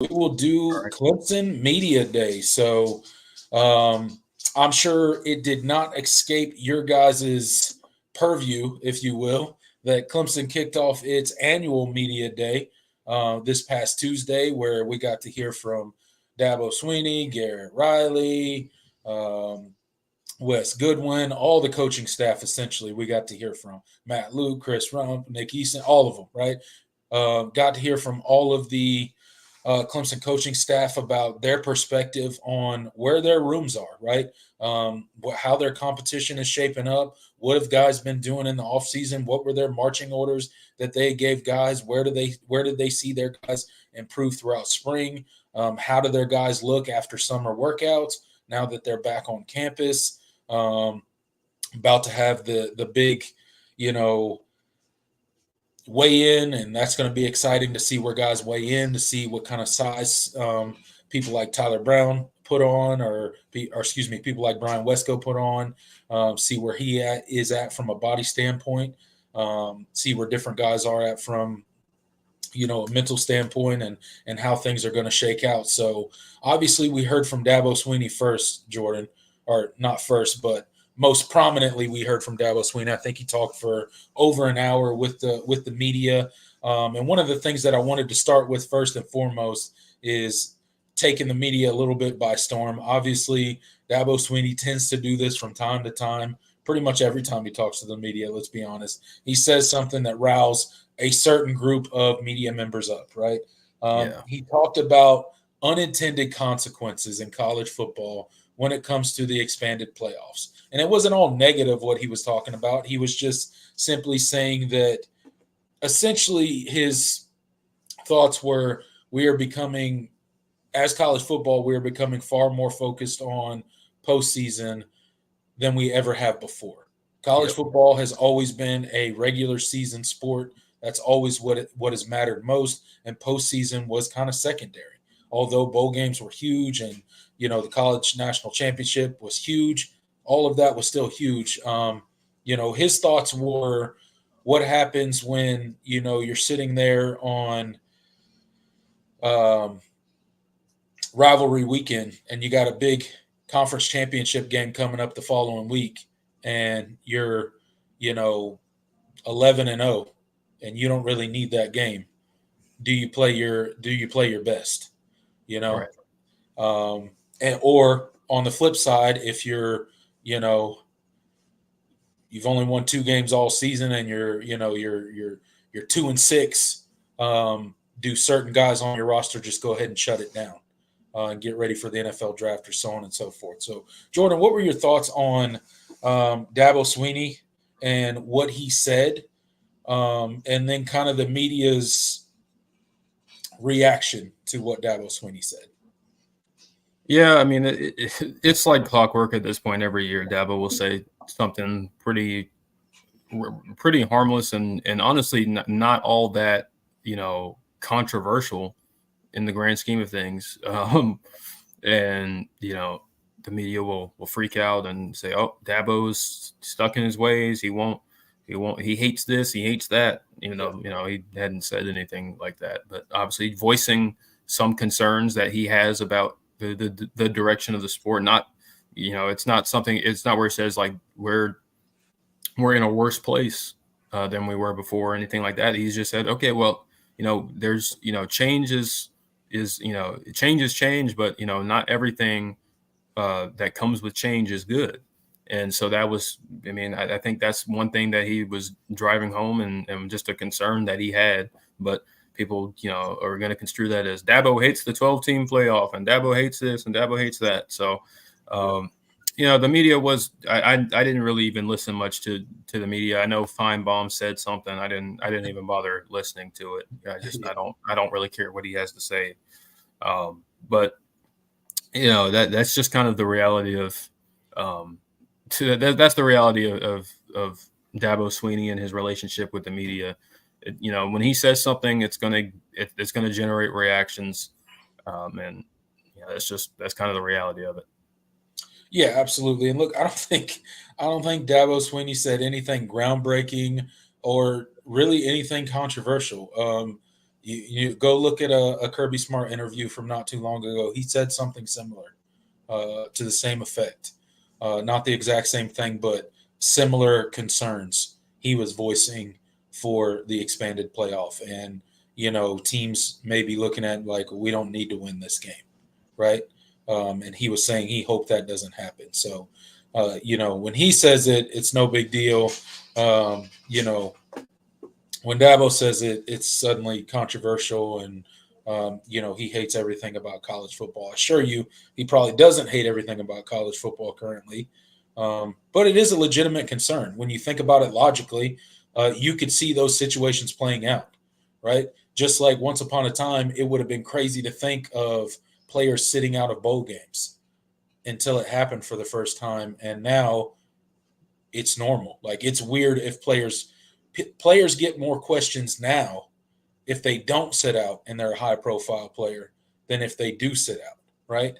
we will All do right. Clemson Media Day. So I'm sure it did not escape your guys' purview, if you will, that Clemson kicked off its annual Media Day this past Tuesday, where we got to hear from Dabo Swinney, Garrett Riley, um, Wes Goodwin, all the coaching staff. Essentially, we got to hear from Matt Luke, Chris Rump, Nick Easton, all of them. Right, got to hear from all of the Clemson coaching staff about their perspective on where their rooms are, right? How their competition is shaping up. What have guys been doing in the offseason? What were their marching orders that they gave guys? Where did they see their guys improve throughout spring? How do their guys look after summer workouts now that they're back on campus? About to have the big, you know, weigh in, and that's going to be exciting to see where guys weigh in to see what kind of size people like Tyler Brown put on, or excuse me, people like Brian Wesco put on. See where is at from a body standpoint. See where different guys are at from a mental standpoint, and how things are going to shake out. So obviously, we heard from Dabo Swinney first, Jordan, or not first, but most prominently, we heard from Dabo Swinney. I think he talked for over an hour with the media. And one of the things that I wanted to start with first and foremost is taking the media a little bit by storm. Obviously, Dabo Swinney tends to do this from time to time. Pretty much every time he talks to the media, let's be honest, he says something that riles a certain group of media members up, right? Yeah. He talked about unintended consequences in college football when it comes to the expanded playoffs. And it wasn't all negative what he was talking about. He was just simply saying that essentially his thoughts were we are becoming, as college football, we are becoming far more focused on postseason than we ever have before. College Yep. football has always been a regular season sport. That's always what has mattered most, and postseason was kind of secondary. Although bowl games were huge, and the college national championship was huge, all of that was still huge. His thoughts were, what happens when you're sitting there on um, rivalry weekend and you got a big conference championship game coming up the following week, and you're you know 11 and 0, and you don't really need that game. Do you play your best? You know, Right. and or on the flip side, if you know you've only won two games all season, and you're 2-6, do certain guys on your roster just go ahead and shut it down and get ready for the NFL draft, or so on and so forth? So, Jordan, what were your thoughts on Dabo Swinney and what he said, and then kind of the media's reaction to what Dabo Swinney said? Yeah, I mean, it's like clockwork at this point. Every year, Dabo will say something pretty harmless and honestly not all that controversial in the grand scheme of things. And the media will freak out and say, "Oh, Dabo's stuck in his ways. He won't. He hates this. He hates that." He hadn't said anything like that, but obviously voicing some concerns that he has about the direction of the sport. Not, it's not something. It's not where he says like we're in a worse place than we were before or anything like that. He's just said, okay, well, there's change change is change, but not everything that comes with change is good. And so that was, I mean, I think that's one thing that he was driving home, and just a concern that he had. But people, are going to construe that as Dabo hates the 12-team playoff, and Dabo hates this, and Dabo hates that. So, um, the media was, I didn't really even listen much to the media. I know Feinbaum said something. I didn't even bother listening to it. Yeah. I don't really care what he has to say. But that's just kind of the reality of um, that's the reality of Dabo Swinney and his relationship with the media. When he says something, it's gonna generate reactions, and that's kind of the reality of it. Yeah, absolutely. And look, I don't think Dabo Swinney said anything groundbreaking or really anything controversial. You go look at a Kirby Smart interview from not too long ago. He said something similar to the same effect. Not the exact same thing, but similar concerns he was voicing for the expanded playoff. And, teams may be looking at like, we don't need to win this game, right? And he was saying he hoped that doesn't happen. So, when he says it, it's no big deal. When Dabo says it, it's suddenly controversial, and he hates everything about college football. I assure you, he probably doesn't hate everything about college football currently, but it is a legitimate concern when you think about it logically. You could see those situations playing out, right? Just like once upon a time, it would have been crazy to think of players sitting out of bowl games until it happened for the first time, and now it's normal. Like, it's weird if players get more questions now if they don't sit out and they're a high profile player than if they do sit out, right?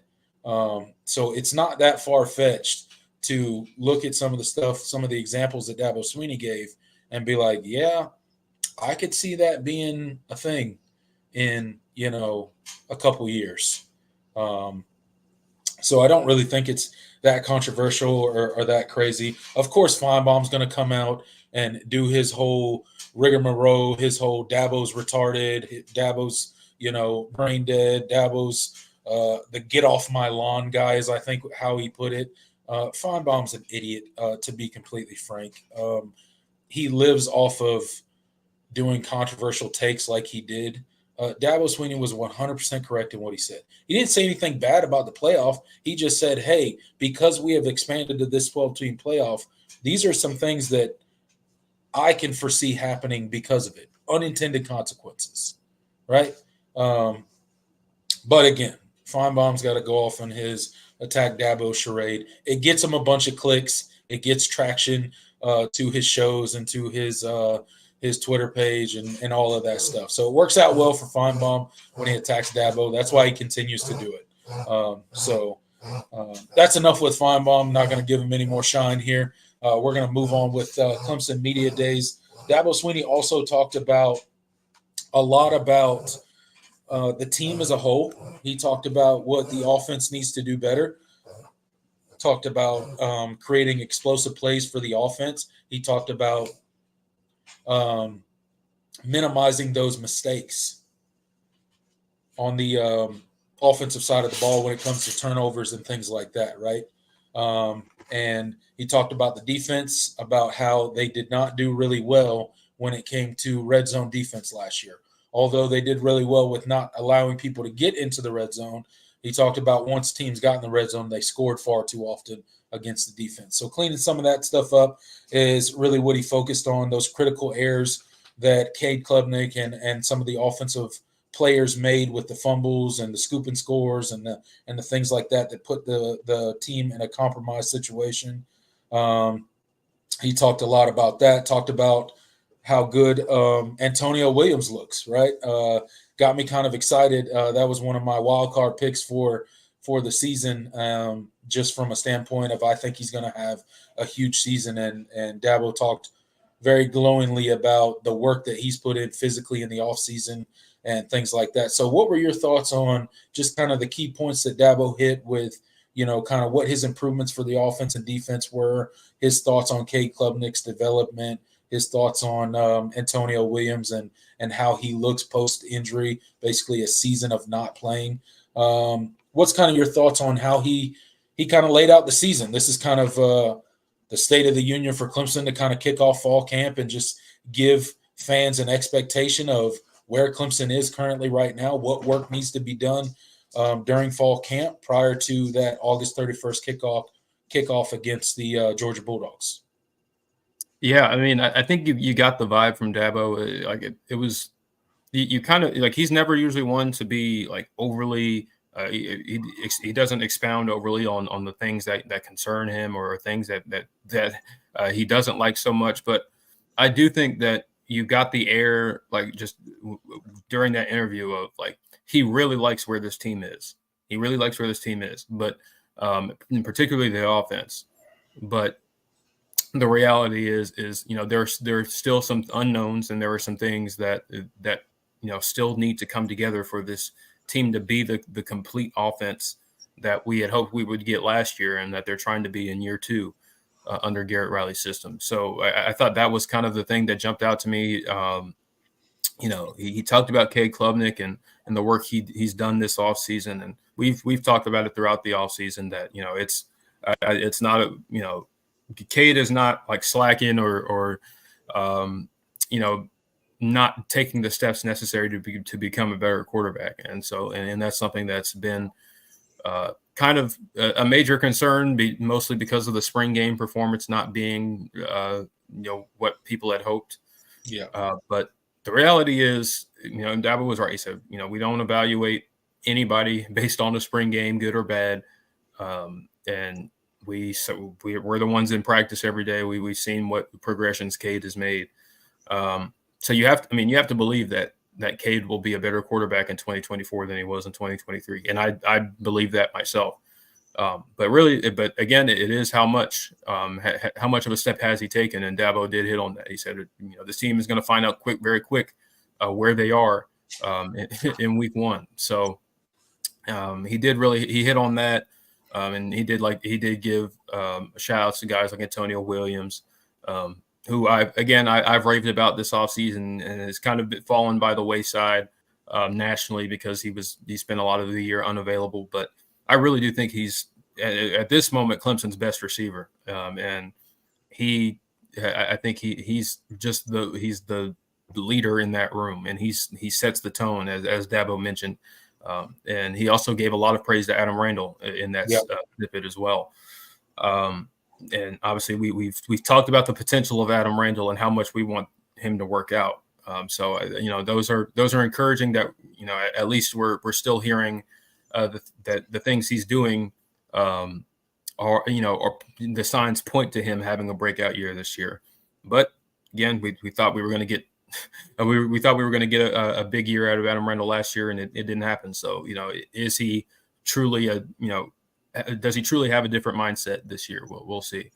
So it's not that far fetched to look at some of the stuff, some of the examples that Dabo Swinney gave, and be like, yeah, I could see that being a thing in a couple years. So I don't really think it's that controversial or that crazy. Of course, Feinbaum's going to come out and do his whole rigmarole, his whole Dabo's retarded, Dabo's, brain dead, Dabo's the get off my lawn guy is, I think, how he put it. Feinbaum's an idiot, to be completely frank. He lives off of doing controversial takes like he did. Dabo Swinney was 100% correct in what he said. He didn't say anything bad about the playoff. He just said, hey, because we have expanded to this 12-team playoff, these are some things that I can foresee happening because of it. Unintended consequences, right? But again, Feinbaum's got to go off on his attack Dabo charade. It gets him a bunch of clicks. It gets traction to his shows and to his Twitter page and all of that stuff. So it works out well for Feinbaum when he attacks Dabo. That's why he continues to do it. That's enough with Feinbaum. I'm not going to give him any more shine here. We're going to move on with Clemson Media Days. Dabo Swinney also talked a lot about the team as a whole. He talked about what the offense needs to do better. Talked about creating explosive plays for the offense. He talked about minimizing those mistakes on the offensive side of the ball when it comes to turnovers and things like that, right? And he talked about the defense, about how they did not do really well when it came to red zone defense last year. Although they did really well with not allowing people to get into the red zone, he talked about once teams got in the red zone, they scored far too often against the defense. So cleaning some of that stuff up is really what he focused on, those critical errors that Cade Klubnik and some of the offensive players made with the fumbles and the scoop and scores and the things like that put the team in a compromised situation. He talked a lot about that, talked about how good Antonio Williams looks, right? Got me kind of excited. That was one of my wild card picks for the season, just from a standpoint of I think he's going to have a huge season. And Dabo talked very glowingly about the work that he's put in physically in the offseason and things like that. So what were your thoughts on just kind of the key points that Dabo hit with, kind of what his improvements for the offense and defense were, his thoughts on Cade Klubnik's development, his thoughts on Antonio Williams and how he looks post-injury, basically a season of not playing. What's kind of your thoughts on how he kind of laid out the season? This is kind of the State of the Union for Clemson to kind of kick off fall camp and just give fans an expectation of where Clemson is currently right now, what work needs to be done during fall camp prior to that August 31st kickoff against the Georgia Bulldogs. Yeah, I mean, I think you got the vibe from Dabo. Like it was, you kind of like he's never usually one to be like overly. He doesn't expound overly on the things that concern him or things that he doesn't like so much. But I do think that you got the air like just during that interview of like he really likes where this team is. He really likes where this team is, but particularly the offense. But the reality is there's still some unknowns and there are some things that still need to come together for this team to be the complete offense that we had hoped we would get last year, and that they're trying to be in year 2 under Garrett Riley's system. So I thought that was kind of the thing that jumped out to me. He talked about Cade Klubnik and the work he's done this offseason, and we've talked about it throughout the offseason that it's not Cade is not like slacking or not taking the steps necessary to become a better quarterback, and that's something that's been kind of a major concern, mostly because of the spring game performance not being what people had hoped. Yeah. But the reality is, Dabo was right. He said, we don't evaluate anybody based on the spring game, good or bad. And we're the ones in practice every day. We've seen what progressions Cade has made. So you have to believe that Cade will be a better quarterback in 2024 than he was in 2023. And I believe that myself. But again, it is how much of a step has he taken, and Dabo did hit on that. He said, this team is going to find out very quick where they are in week 1. So he hit on that, and he did give shout outs to guys like Antonio Williams, who I've raved about this offseason, and has kind of fallen by the wayside nationally because he spent a lot of the year unavailable, but I really do think he's at this moment Clemson's best receiver, and I think he's the leader in that room, and he sets the tone as Dabo mentioned, and he also gave a lot of praise to Adam Randall in that snippet as well. And obviously we've talked about the potential of Adam Randall and how much we want him to work out. So those are encouraging that at least we're still hearing that the things he's doing are the signs point to him having a breakout year this year. But again, we thought we were going to get we thought we were going to get a big year out of Adam Randall last year, and it didn't happen. So is he truly does he truly have a different mindset this year? We'll see.